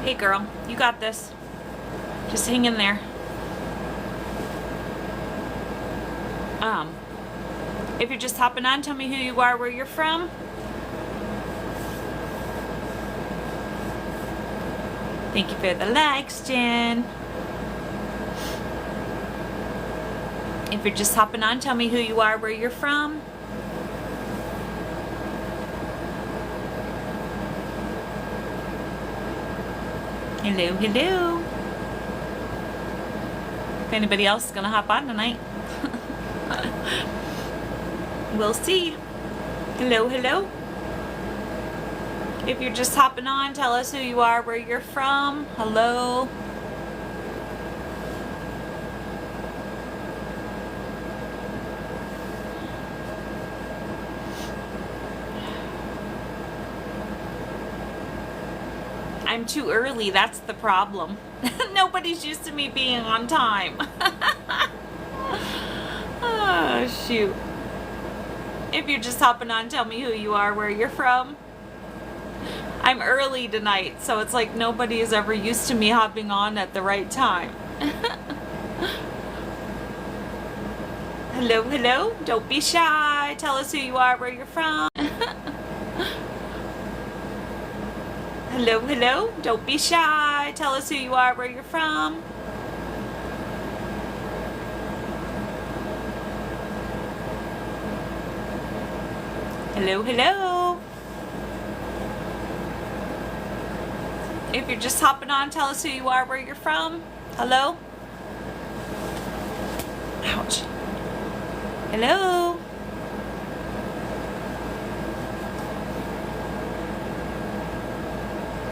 Hey girl, you got this. Just hang in there. If you're just hopping on, tell me who you are, where you're from. Thank you for the likes, Jen. If you're just hopping on, tell me who you are, where you're from. Hello, hello. If anybody else is gonna hop on tonight. We'll see. Hello, hello. If you're just hopping on, tell us who you are, where you're from. Hello. I'm too early, that's the problem. Nobody's used to me being on time. Oh, shoot. If you're just hopping on, tell me who you are, where you're from. I'm early tonight, so it's like nobody is ever used to me hopping on at the right time. Hello, hello. Don't be shy. Tell us who you are, where you're from. Hello, hello. Don't be shy. Tell us who you are, where you're from. Hello, hello. If you're just hopping on, tell us who you are, where you're from. Hello? Ouch. Hello?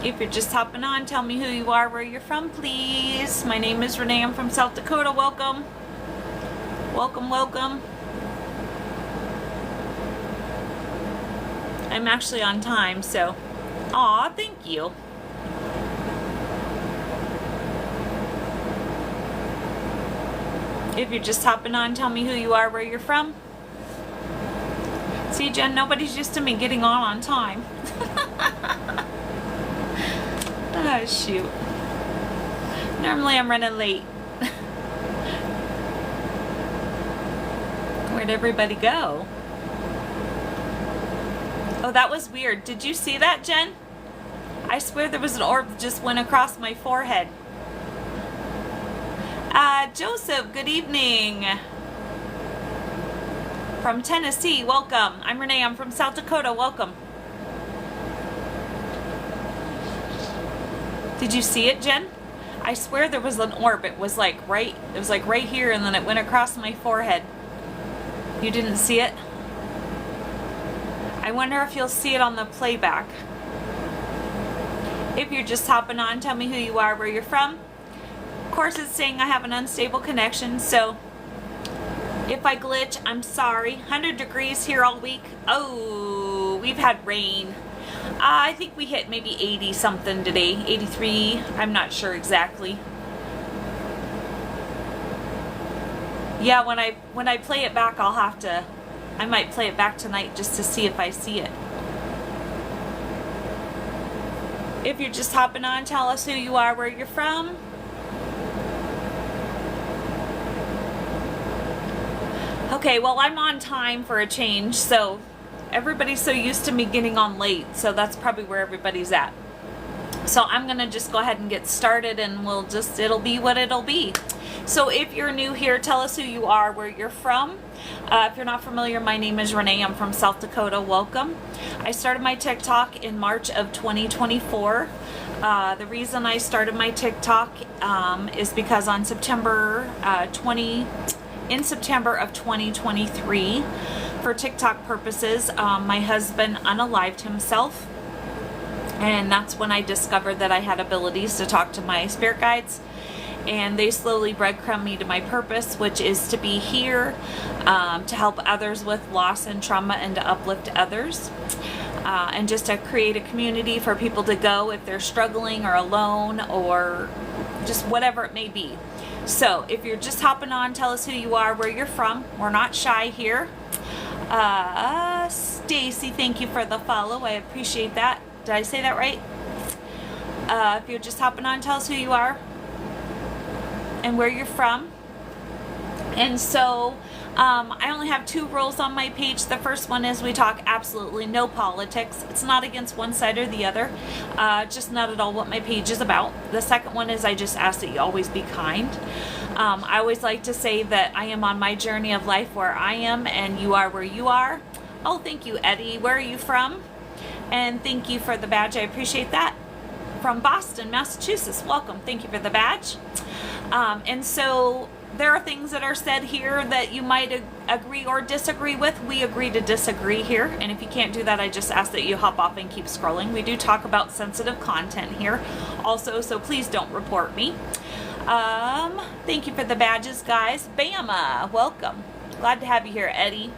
If you're just hopping on, tell me who you are, where you're from, please. My name is Renee. I'm from South Dakota. Welcome. Welcome, welcome. I'm actually on time, so. Aw, thank you. If you're just hopping on, tell me who you are, where you're from. See, Jen, nobody's used to me getting on time. Oh, shoot. Normally I'm running late. Where'd everybody go? Oh, that was weird. Did you see that, Jen? I swear there was an orb that just went across my forehead. Joseph, good evening. From Tennessee, welcome. I'm Renee, I'm from South Dakota, welcome. Did you see it, Jen? I swear there was an orb. It was like right here, and then it went across my forehead. You didn't see it? I wonder if you'll see it on the playback. If you're just hopping on, tell me who you are, where you're from. Of course, it's saying I have an unstable connection, so if I glitch, I'm sorry. 100 degrees here all week. Oh, we've had rain. I think we hit maybe 80 something today, 83. I'm not sure exactly. Yeah, when I play it back, I might play it back tonight just to see if I see it. If you're just hopping on, tell us who you are, where you're from. Okay, well, I'm on time for a change, so everybody's so used to me getting on late, so that's probably where everybody's at. So I'm gonna just go ahead and get started, and it'll be what it'll be. So if you're new here, tell us who you are, where you're from. If you're not familiar, my name is Renee. I'm from South Dakota. Welcome. I started my TikTok in March of 2024. The reason I started my TikTok is because on September of 2023, for TikTok purposes, my husband unalived himself, and that's when I discovered that I had abilities to talk to my spirit guides, and they slowly breadcrumb me to my purpose, which is to be here to help others with loss and trauma and to uplift others, and just to create a community for people to go if they're struggling or alone or just whatever it may be. So if you're just hopping on, tell us who you are, where you're from. We're not shy here. Stacy, thank you for the follow. I appreciate that. Did I say that right? If you're just hopping on, tell us who you are and where you're from. And so I only have 2 rules on my page. The first one is we talk absolutely no politics. It's not against one side or the other. Just not at all what my page is about. The second one is I just ask that you always be kind. I always like to say that I am on my journey of life where I am and you are where you are. Oh, thank you, Eddie. Where are you from? And thank you for the badge. I appreciate that. From Boston, Massachusetts. Welcome. Thank you for the badge. And so there are things that are said here that you might agree or disagree with. We agree to disagree here. And if you can't do that, I just ask that you hop off and keep scrolling. We do talk about sensitive content here also, so please don't report me. Thank you for the badges, guys. Bama, welcome. Glad to have you here, Eddie.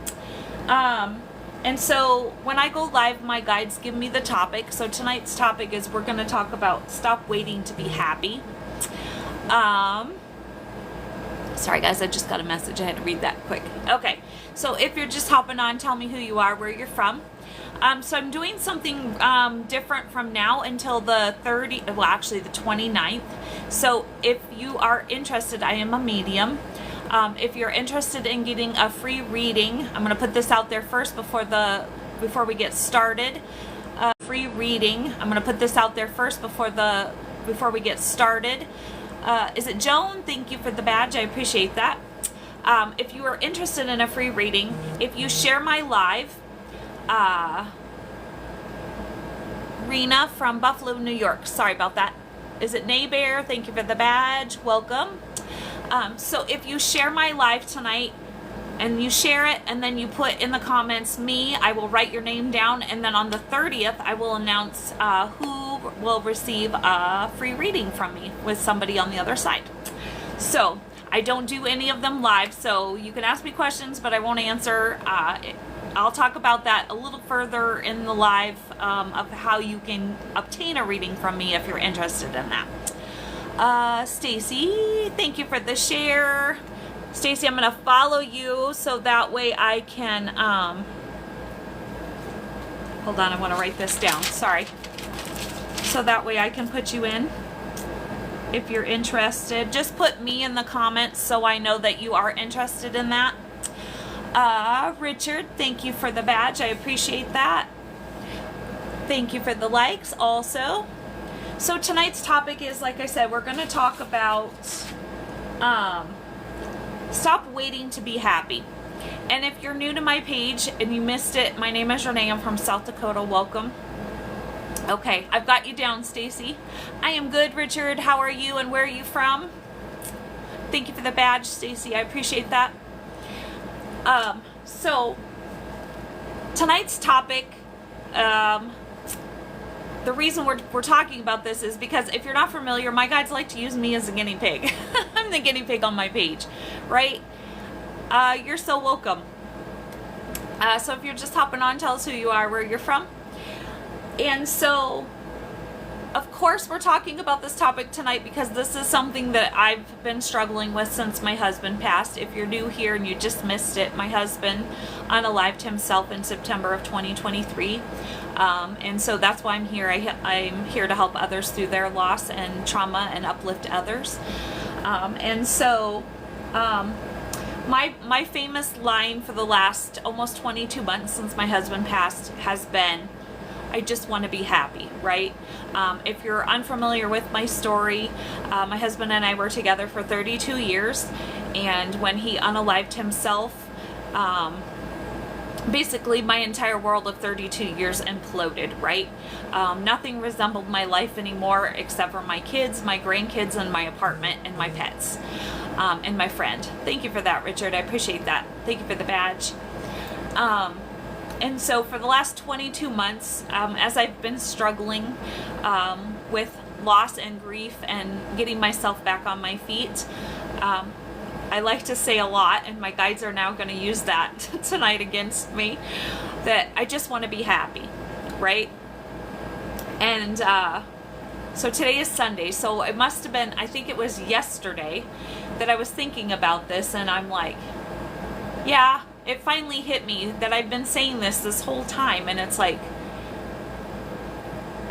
And so when I go live, my guides give me the topic. So tonight's topic is we're going to talk about stop waiting to be happy. Sorry guys, I just got a message. I had to read that quick. Okay, so if you're just hopping on, tell me who you are, where you're from. So I'm doing something different from now until the 29th. So if you are interested, I am a medium. If you're interested in getting a free reading, I'm going to put this out there first before we get started. Free reading. I'm going to put this out there first before we get started. Is it Joan? Thank you for the badge. I appreciate that. If you are interested in a free reading, if you share my live, Rena from Buffalo, New York. Sorry about that. Is it Naybear? Thank you for the badge. Welcome. So if you share my live tonight and you share it and then you put in the comments me, I will write your name down, and then on the 30th I will announce who will receive a free reading from me with somebody on the other side. So I don't do any of them live, so you can ask me questions but I won't answer. I'll talk about that a little further in the live of how you can obtain a reading from me if you're interested in that. Stacy, thank you for the share. Stacy, I'm going to follow you so that way I can, hold on, I want to write this down. Sorry. So that way I can put you in if you're interested. Just put me in the comments so I know that you are interested in that. Richard, thank you for the badge. I appreciate that. Thank you for the likes also. So tonight's topic is, like I said, we're going to talk about stop waiting to be happy. And if you're new to my page and you missed it, my name is Renee. I'm from South Dakota. Welcome. Okay, I've got you down, Stacy. I am good, Richard. How are you and where are you from? Thank you for the badge, Stacy. I appreciate that. So tonight's topic, the reason we're talking about this is because if you're not familiar, my guides like to use me as a guinea pig. I'm the guinea pig on my page, right? You're so welcome. So if you're just hopping on, tell us who you are, where you're from. And so, of course, we're talking about this topic tonight because this is something that I've been struggling with since my husband passed. If you're new here and you just missed it, my husband unalived himself in September of 2023. And so that's why I'm here. I'm here to help others through their loss and trauma and uplift others. And so my famous line for the last almost 22 months since my husband passed has been, I just want to be happy, right? If you're unfamiliar with my story, my husband and I were together for 32 years, and when he unalived himself, basically my entire world of 32 years imploded, right? Nothing resembled my life anymore except for my kids, my grandkids, and my apartment, and my pets, and my friend. Thank you for that, Richard. I appreciate that. Thank you for the badge. And so for the last 22 months, as I've been struggling with loss and grief and getting myself back on my feet, I like to say a lot, and my guides are now going to use that tonight against me, that I just want to be happy, right? And so today is Sunday, so it must have been, I think it was yesterday that I was thinking about this, and I'm like, yeah, it finally hit me that I've been saying this whole time, and it's like,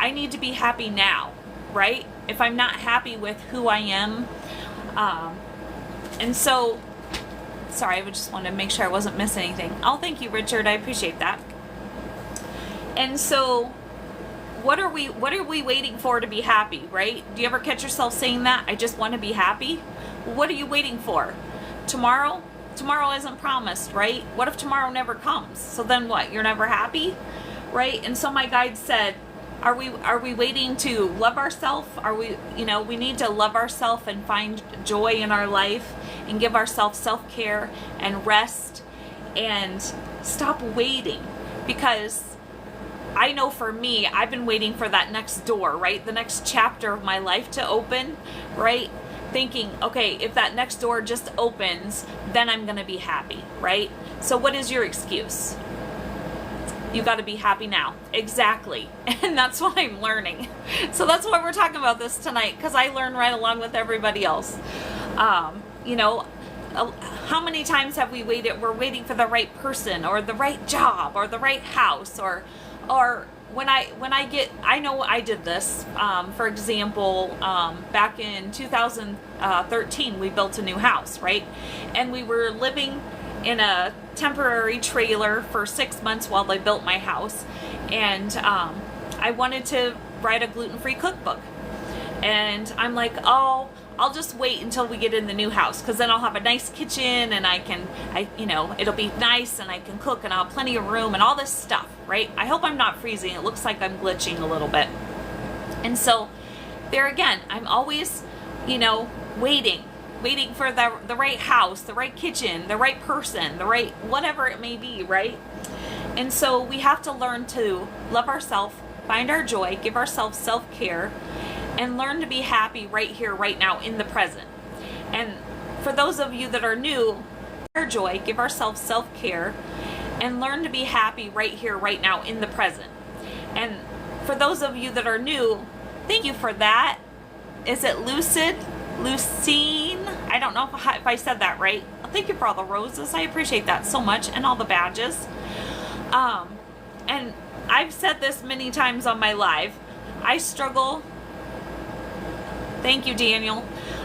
I need to be happy now, right? If I'm not happy with who I am. And so, sorry, I just wanted to make sure I wasn't missing anything. Oh, thank you, Richard. I appreciate that. And so, what are we waiting for to be happy, right? Do you ever catch yourself saying that? I just want to be happy. What are you waiting for? Tomorrow? Tomorrow isn't promised, right? What if tomorrow never comes? So then what? You're never happy, right? And so my guide said, are we waiting to love ourselves? Are we, we need to love ourselves and find joy in our life and give ourselves self-care and rest and stop waiting. Because I know for me, I've been waiting for that next door, right? The next chapter of my life to open, right? Thinking, okay, if that next door just opens, then I'm going to be happy, right? So what is your excuse? You got to be happy now. Exactly. And that's what I'm learning. So that's why we're talking about this tonight, because I learn right along with everybody else. How many times have we waited? We're waiting for the right person or the right job or the right house or when I know I did this, for example, back in 2013, we built a new house, right? And we were living in a temporary trailer for 6 months while they built my house. And I wanted to write a gluten-free cookbook. And I'm like, oh, I'll just wait until we get in the new house, because then I'll have a nice kitchen and it'll be nice and I can cook and I'll have plenty of room and all this stuff, right? I hope I'm not freezing. It looks like I'm glitching a little bit. And so there again, I'm always, waiting for the right house, the right kitchen, the right person, the right whatever it may be, right? And so we have to learn to love ourselves, find our joy, give ourselves self-care, and learn to be happy right here, right now, in the present. And for those of you that are new, our joy, give ourselves self-care, and learn to be happy right here, right now, in the present. And for those of you that are new, thank you for that. Is it Lucine? I don't know if I said that right. Thank you for all the roses. I appreciate that so much, and all the badges. And I've said this many times on my live. I struggle. Thank you, Daniel.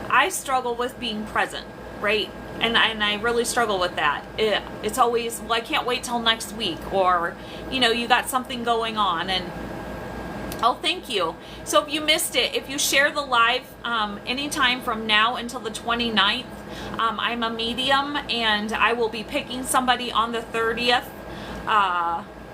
I struggle with being present, right? And I really struggle with that. It's always, well, I can't wait till next week, or, you got something going on, and oh, thank you. So if you missed it, if you share the live anytime from now until the 29th, I'm a medium, and I will be picking somebody on the 30th,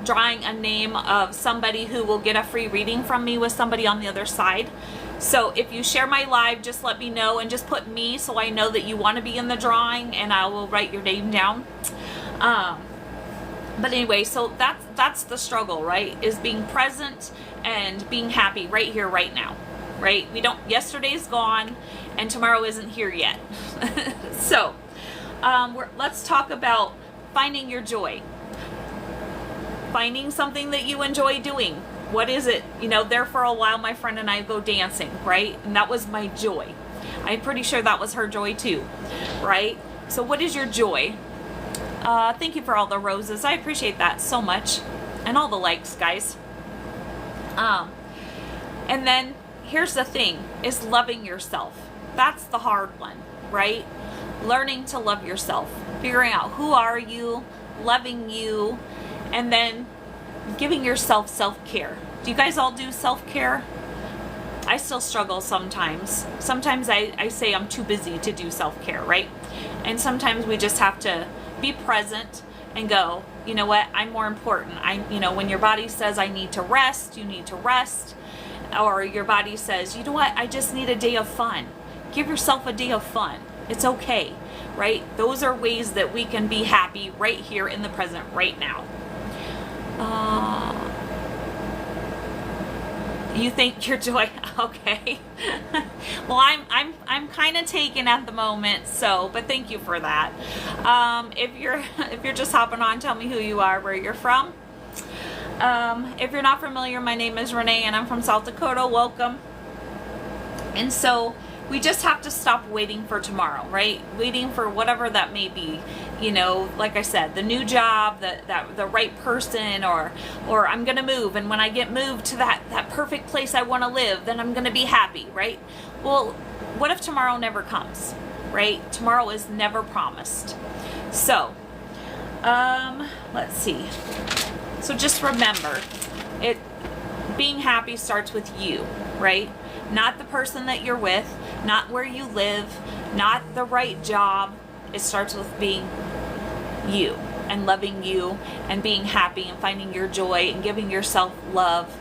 drawing a name of somebody who will get a free reading from me with somebody on the other side. So if you share my live, just let me know and just put me so I know that you want to be in the drawing, and I will write your name down. But anyway, so that's the struggle, right? Is being present and being happy right here, right now, right? Yesterday's gone and tomorrow isn't here yet. So let's talk about finding your joy. Finding something that you enjoy doing. What is it? There for a while, my friend and I go dancing, right? And that was my joy. I'm pretty sure that was her joy too, right? So what is your joy? Thank you for all the roses. I appreciate that so much. And all the likes, guys. And then here's the thing, is loving yourself. That's the hard one, right? Learning to love yourself. Figuring out who are you, loving you, and then giving yourself self-care. Do you guys all do self-care? I still struggle sometimes. Sometimes I say I'm too busy to do self-care, right? And sometimes we just have to be present and go, you know what, I'm more important. When your body says I need to rest, you need to rest. Or your body says, you know what, I just need a day of fun. Give yourself a day of fun. It's okay, right? Those are ways that we can be happy right here in the present, right now. You think you're joy? Okay. Well, I'm kind of taken at the moment, but thank you for that. If you're just hopping on, tell me who you are, where you're from. If you're not familiar, my name is Renee and I'm from South Dakota. Welcome. And so we just have to stop waiting for tomorrow, right? Waiting for whatever that may be. You know, like I said, the new job, the right person, or I'm going to move. And when I get moved to that perfect place I want to live, then I'm going to be happy, right? Well, what if tomorrow never comes, right? Tomorrow is never promised. So, let's see. So just remember, being happy starts with you, right? Not the person that you're with, not where you live, not the right job. It starts with being you and loving you and being happy and finding your joy and giving yourself love.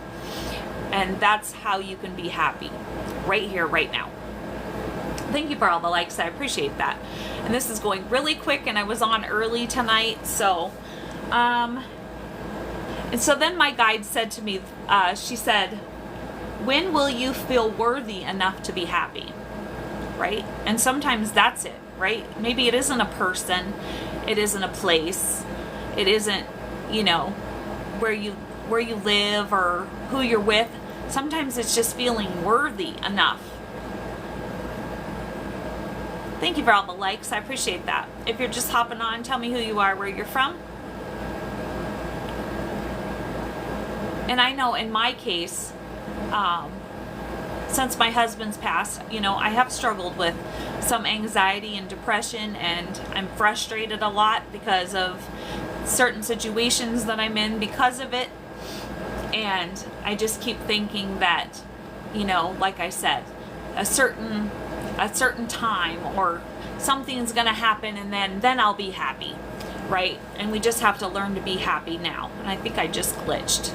And that's how you can be happy right here, right now. Thank you for all the likes. I appreciate that. And this is going really quick, and I was on early tonight. So, and so then my guide said to me, she said, when will you feel worthy enough to be happy? Right? And sometimes that's it, right? Maybe it isn't a person, it isn't a place, it isn't, you know, where you live or who you're with. Sometimes it's just feeling worthy enough. Thank you for all the likes. I appreciate that. If you're just hopping on, tell me who you are, where you're from. And I know in my case, since my husband's passed, you know, I have struggled with some anxiety and depression, and I'm frustrated a lot because of certain situations that I'm in because of it. And I just keep thinking that, you know, like I said, a certain time or something's gonna happen, and then I'll be happy, right? And we just have to learn to be happy now. And I think I just glitched.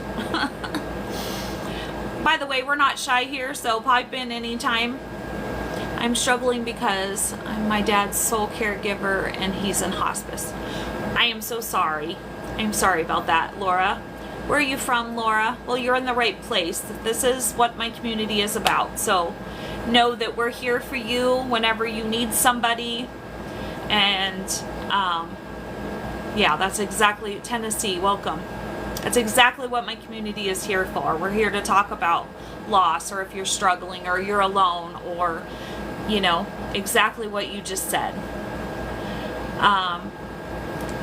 By the way, we're not shy here, so pipe in anytime. I'm struggling because I'm my dad's sole caregiver and he's in hospice. I am so sorry. I'm sorry about that, Laura. Where are you from, Laura? Well, you're in the right place. This is what my community is about. So know that we're here for you whenever you need somebody. And yeah, that's exactly, Tennessee, welcome. That's exactly what my community is here for. We're here to talk about loss, or if you're struggling or you're alone, or, you know, exactly what you just said.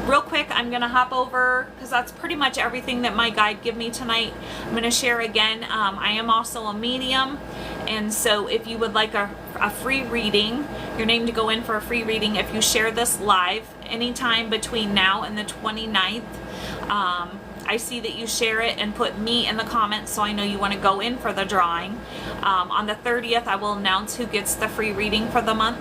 Real quick, I'm going to hop over, because that's pretty much everything that my guide gave me tonight. I'm going to share again. I am also a medium, and so if you would like a free reading, your name to go in for a free reading, if you share this live anytime between now and the 29th, I see that you share it and put me in the comments, so I know you want to go in for the drawing. On the 30th, I will announce who gets the free reading for the month.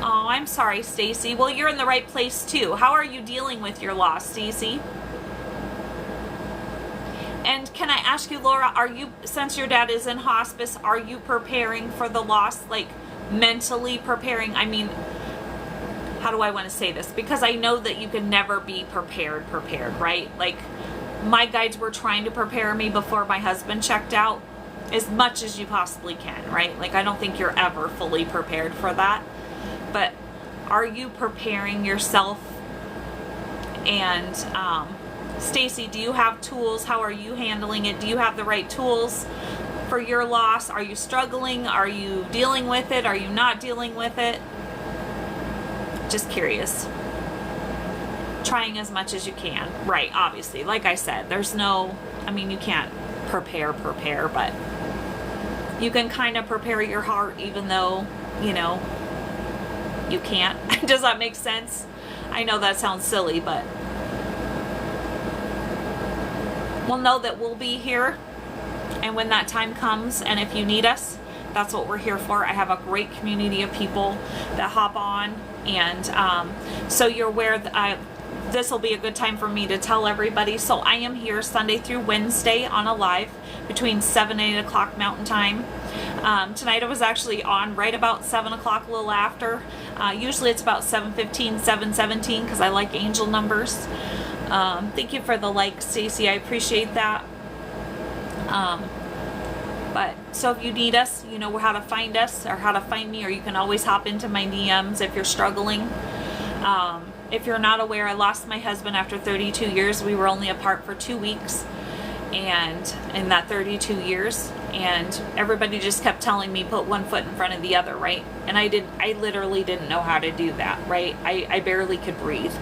Oh, I'm sorry, Stacy. Well, you're in the right place too. How are you dealing with your loss, Stacy? And can I ask you, Laura, are you, since your dad is in hospice, are you preparing for the loss, like mentally preparing? I mean, how do I want to say this? Because I know that you can never be prepared, right? Like, my guides were trying to prepare me before my husband checked out as much as you possibly can, right? Like, I don't think you're ever fully prepared for that. But are you preparing yourself? And Stacy, do you have tools? How are you handling it? Do you have the right tools for your loss? Are you struggling? Are you dealing with it? Are you not dealing with it? Just curious. Trying as much as you can. Right, obviously. Like I said, there's no, I mean, you can't prepare, but you can kind of prepare your heart, even though, you know, you can't. Does that make sense? I know that sounds silly, but we'll know that we'll be here, and when that time comes, and if you need us, that's what we're here for. I have a great community of people that hop on, and so you're aware that this will be a good time for me to tell everybody. So I am here Sunday through Wednesday on a live between 7 and 8 o'clock Mountain Time. Tonight I was actually on right about 7 o'clock, a little after. Usually it's about 7:15, 7:17, because I like angel numbers. Thank you for the like, Stacy. I appreciate that. But so if you need us, you know how to find us or how to find me, or you can always hop into my DMs if you're struggling. If you're not aware, I lost my husband after 32 years. We were only apart for 2 weeks. and in that 32 years, and everybody just kept telling me put one foot in front of the other, right? And I literally didn't know how to do that, right? I barely could breathe.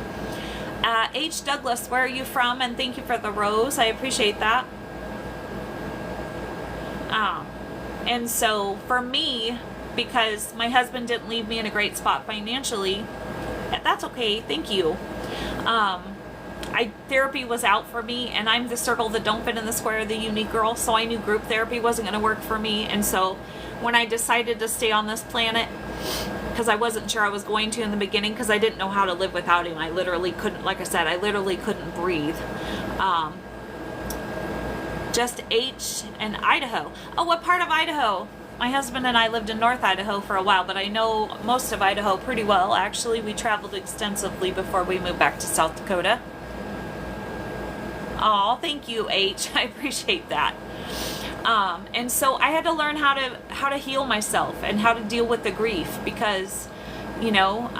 H. Douglas, where are you from? And thank you for the rose. I appreciate that. And so for me, because my husband didn't leave me in a great spot financially, that's okay. Thank you. Therapy was out for me, and I'm the circle that don't fit in the square, the unique girl, so I knew group therapy wasn't going to work for me. And so when I decided to stay on this planet, because I wasn't sure I was going to in the beginning, because I didn't know how to live without him. I literally couldn't, like I said, I literally couldn't breathe. Just H and Idaho. Oh, what part of Idaho? My husband and I lived in North Idaho for a while, but I know most of Idaho pretty well. Actually, we traveled extensively before we moved back to South Dakota. Oh, thank you, H. I appreciate that. And so I had to learn how to heal myself and how to deal with the grief, because, you know,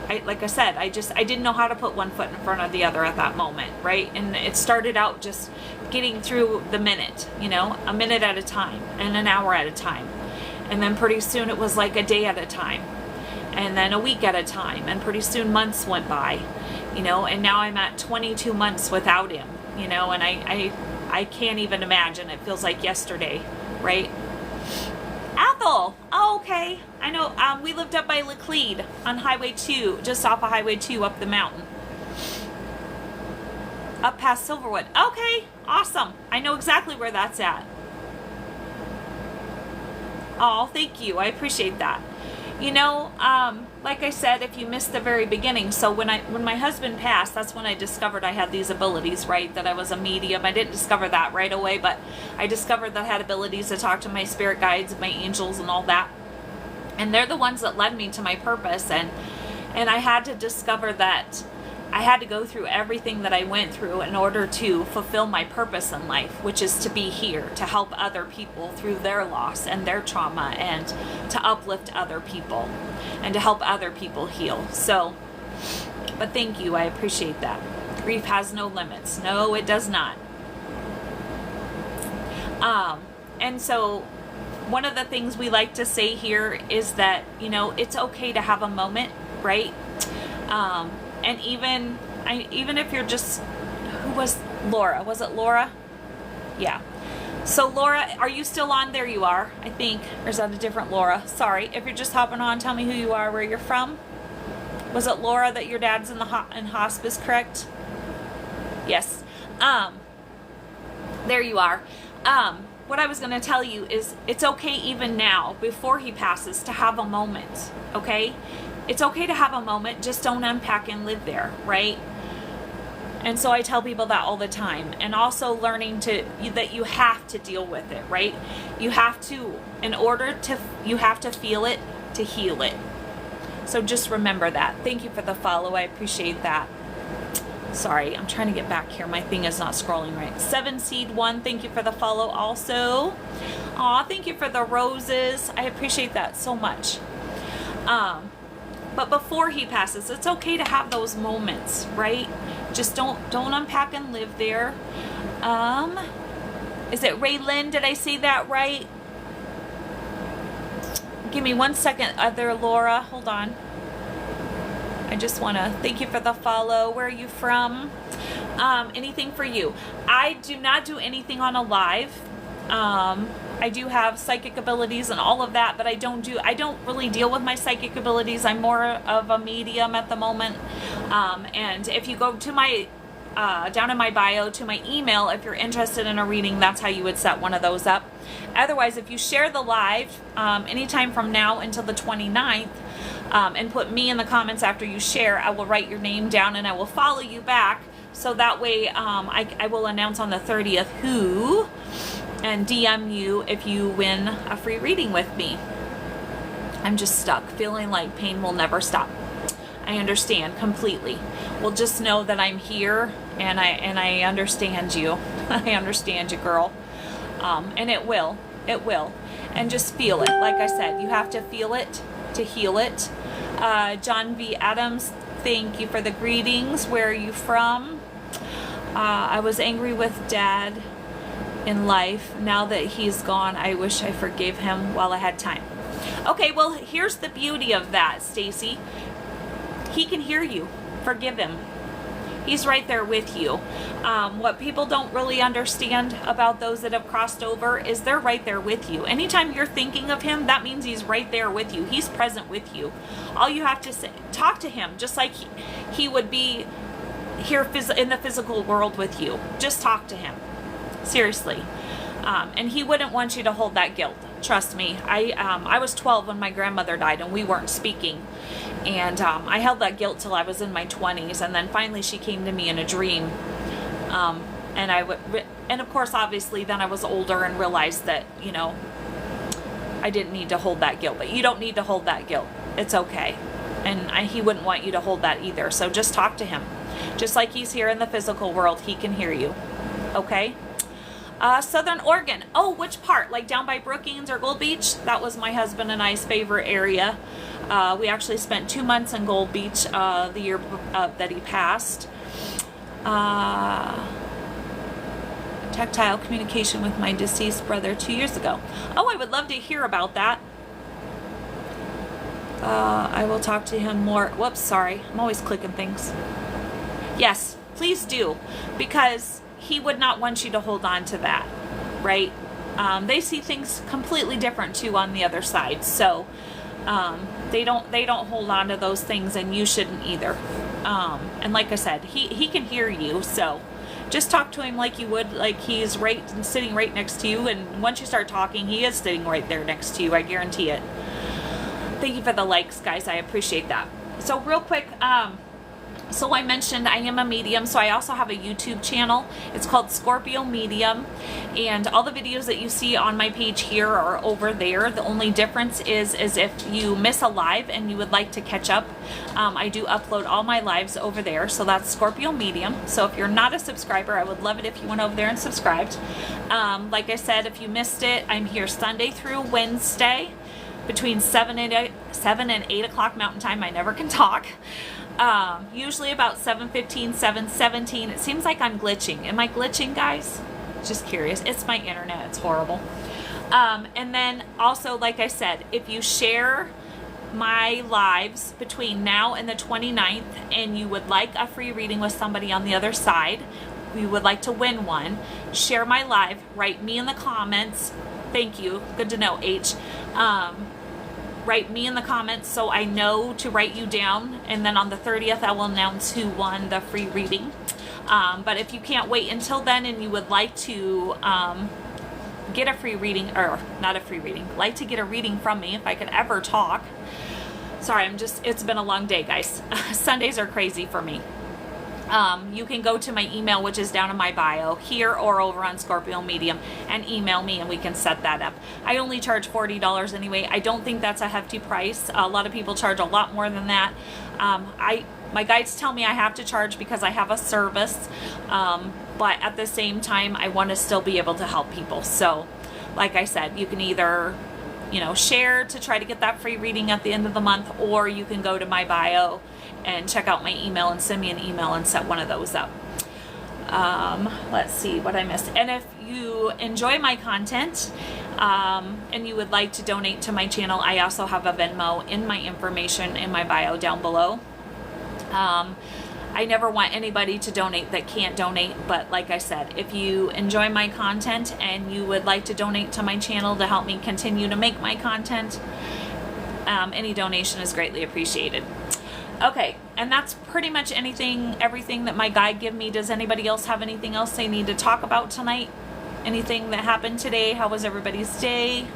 like I said, I didn't know how to put one foot in front of the other at that moment, right? And it started out just getting through the minute, you know, a minute at a time and an hour at a time. And then pretty soon it was like a day at a time, and then a week at a time, and pretty soon months went by, you know, and now I'm at 22 months without him, you know, and I can't even imagine. It feels like yesterday, right? Ethel, oh, okay. I know, we lived up by Laclede on Highway 2, just off of Highway 2 up the mountain. Up past Silverwood. Okay, awesome. I know exactly where that's at. Oh, thank you. I appreciate that. You know, like I said, if you missed the very beginning, so when my husband passed, that's when I discovered I had these abilities, right? That I was a medium. I didn't discover that right away, but I discovered that I had abilities to talk to my spirit guides, my angels, and all that. And they're the ones that led me to my purpose. And I had to discover that I had to go through everything that I went through in order to fulfill my purpose in life, which is to be here, to help other people through their loss and their trauma, and to uplift other people and to help other people heal. So, but thank you. I appreciate that. Grief has no limits. No, it does not. And so one of the things we like to say here is that, you know, it's okay to have a moment, right? And even if you're just, who was Laura? Was it Laura? Yeah. So Laura, are you still on? There you are, I think. Or is that a different Laura? Sorry. If you're just hopping on, tell me who you are, where you're from. Was it Laura that your dad's in in hospice, correct? Yes. There you are. What I was going to tell you is it's okay even now, before he passes, to have a moment, okay? It's okay to have a moment, just don't unpack and live there, right? And so I tell people that all the time. And also learning that you have to deal with it, right? You have to, you have to feel it to heal it. So just remember that. Thank you for the follow. I appreciate that. Sorry, I'm trying to get back here. My thing is not scrolling right. 7 Seed 1, thank you for the follow also. Aw, thank you for the roses. I appreciate that so much. But before he passes, it's okay to have those moments, right? Just don't unpack and live there. Is it Raylyn? Did I say that right? Give me 1 second, other Laura. Hold on. I just want to thank you for the follow. Where are you from? Anything for you? I do not do anything on a live. I do have psychic abilities and all of that, but I don't really deal with my psychic abilities. I'm more of a medium at the moment. And if you go to my, down in my bio to my email, if you're interested in a reading, that's how you would set one of those up. Otherwise, if you share the live, anytime from now until the 29th, and put me in the comments after you share, I will write your name down and I will follow you back. So that way, I will announce on the 30th who, and DM you if you win a free reading with me. I'm just stuck, feeling like pain will never stop. I understand completely. Well, just know that I'm here, and I understand you. I understand you, girl. And it will, and just feel it. Like I said, you have to feel it to heal it. John V. Adams, thank you for the greetings. Where are you from? I was angry with Dad in life. Now that he's gone, I wish I forgave him while I had time. Okay, well, here's the beauty of that, Stacy. He can hear you. Forgive him. He's right there with you. What people don't really understand about those that have crossed over is they're right there with you. Anytime you're thinking of him, that means he's right there with you. He's present with you. All you have to say, talk to him, just like he would be here in the physical world with you. Just talk to him. Seriously. And he wouldn't want you to hold that guilt. Trust me. I was 12 when my grandmother died and we weren't speaking. And I held that guilt till I was in my 20s. And then finally she came to me in a dream. And of course, obviously, then I was older and realized that, you know, I didn't need to hold that guilt. But you don't need to hold that guilt. It's okay. And he wouldn't want you to hold that either. So just talk to him. Just like he's here in the physical world, he can hear you. Okay? Southern Oregon. Oh, which part? Like down by Brookings or Gold Beach? That was my husband and I's favorite area. We actually spent 2 months in Gold Beach the year that he passed. Tactile communication with my deceased brother 2 years ago. Oh, I would love to hear about that. I will talk to him more. Whoops, sorry. I'm always clicking things. Yes, please do. Because he would not want you to hold on to that, right? They see things completely different too on the other side. So they don't hold on to those things, and you shouldn't either. And like I said, he can hear you, so just talk to him like you would, like he's sitting right next to you. And once you start talking, he is sitting right there next to you. I guarantee it. Thank you for the likes, guys. I appreciate that. So real quick, so I mentioned I am a medium, so I also have a YouTube channel. It's called Scorpio Medium, and all the videos that you see on my page here are over there. The only difference is if you miss a live and you would like to catch up, I do upload all my lives over there, so that's Scorpio Medium. So if you're not a subscriber, I would love it if you went over there and subscribed. Like I said, if you missed it, I'm here Sunday through Wednesday between 7 and 8 o'clock Mountain Time. I never can talk. Usually about 7:15, 7:17. It seems like I'm glitching. Am I glitching, guys? Just curious. It's my internet. It's horrible. And then also, like I said, if you share my lives between now and the 29th and you would like a free reading with somebody on the other side, we would like to win one, share my live, write me in the comments. Thank you. Good to know, H. Write me in the comments so I know to write you down, and then on the 30th I will announce who won the free reading. But if you can't wait until then and you would like to get a free reading, or not a free reading, like to get a reading from me, if I could ever talk. Sorry, it's been a long day, guys. Sundays are crazy for me. You can go to my email, which is down in my bio here or over on Scorpio Medium, and email me and we can set that up. I only charge $40 anyway. I don't think that's a hefty price. A lot of people charge a lot more than that. My guides tell me I have to charge because I have a service, but at the same time I want to still be able to help people. So like I said, you can either share to try to get that free reading at the end of the month, or you can go to my bio and check out my email and send me an email and set one of those up. Let's see what I missed. And if you enjoy my content and you would like to donate to my channel, I also have a Venmo in my information in my bio down below. I never want anybody to donate that can't donate, but like I said, if you enjoy my content and you would like to donate to my channel to help me continue to make my content, any donation is greatly appreciated. Okay, and that's pretty much everything that my guide give me. Does anybody else have anything else they need to talk about tonight? Anything that happened today? How was everybody's day?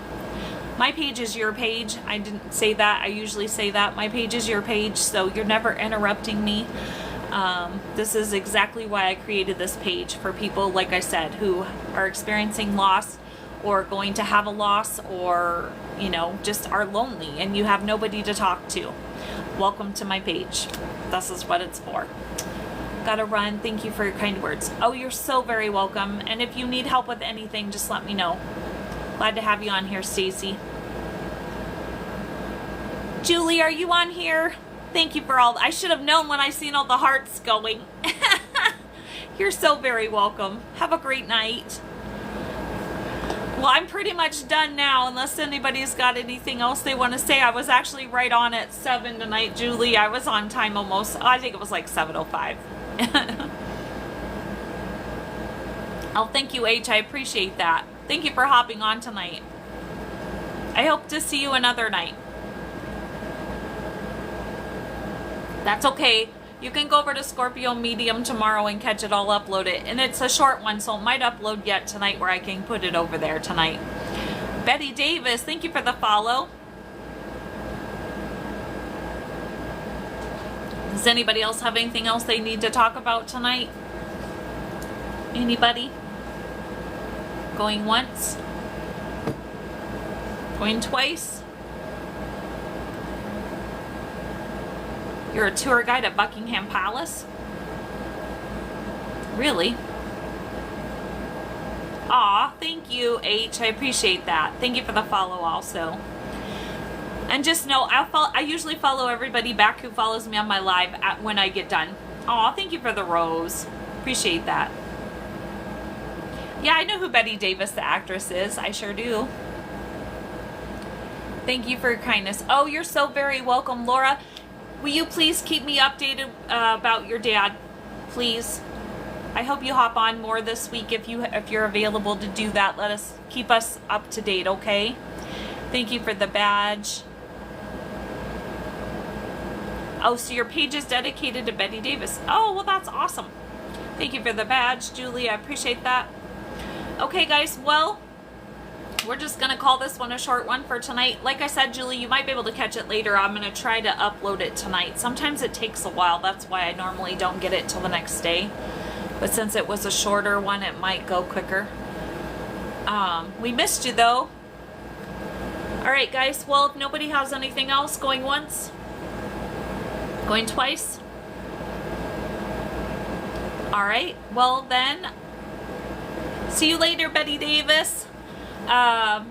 My page is your page. I didn't say that. I usually say that. My page is your page, so you're never interrupting me. This is exactly why I created this page, for people, like I said, who are experiencing loss or going to have a loss, or just are lonely and you have nobody to talk to. Welcome to my page. This is what it's for. Gotta run. Thank you for your kind words. Oh, you're so very welcome. And if you need help with anything, just let me know. Glad to have you on here, Stacy. Julie, are you on here? Thank you for all. I should have known when I seen all the hearts going. You're so very welcome. Have a great night. Well, I'm pretty much done now, unless anybody's got anything else they want to say. I was actually right on at 7 tonight, Julie. I was on time almost. I think it was like 7:05. Oh, thank you, H. I appreciate that. Thank you for hopping on tonight. I hope to see you another night. That's okay. You can go over to Scorpio Medium tomorrow and catch it all, upload it. And it's a short one, so it might upload yet tonight where I can put it over there tonight. Betty Davis, thank you for the follow. Does anybody else have anything else they need to talk about tonight? Anybody? Going once? Going twice? You're a tour guide at Buckingham Palace? Really? Aw, thank you, H. I appreciate that. Thank you for the follow also. And just know, I usually follow everybody back who follows me on my live when I get done. Aw, thank you for the rose. Appreciate that. Yeah, I know who Betty Davis, the actress, is. I sure do. Thank you for your kindness. Oh, you're so very welcome, Laura. Will you please keep me updated about your dad, please? I hope you hop on more this week if you're available to do that. Keep us up to date, okay? Thank you for the badge. Oh, so your page is dedicated to Betty Davis. Oh, well, that's awesome. Thank you for the badge, Julie. I appreciate that. Okay, guys, well, we're just going to call this one a short one for tonight. Like I said, Julie, you might be able to catch it later. I'm going to try to upload it tonight. Sometimes it takes a while. That's why I normally don't get it till the next day. But since it was a shorter one, it might go quicker. We missed you, though. All right, guys. Well, if nobody has anything else, going once? Going twice? All right. Well, then, see you later, Betty Davis. I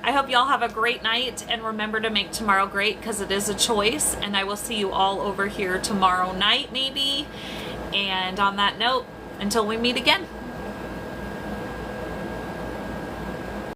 hope y'all have a great night, and remember to make tomorrow great, because it is a choice, and I will see you all over here tomorrow night maybe. And on that note, until we meet again.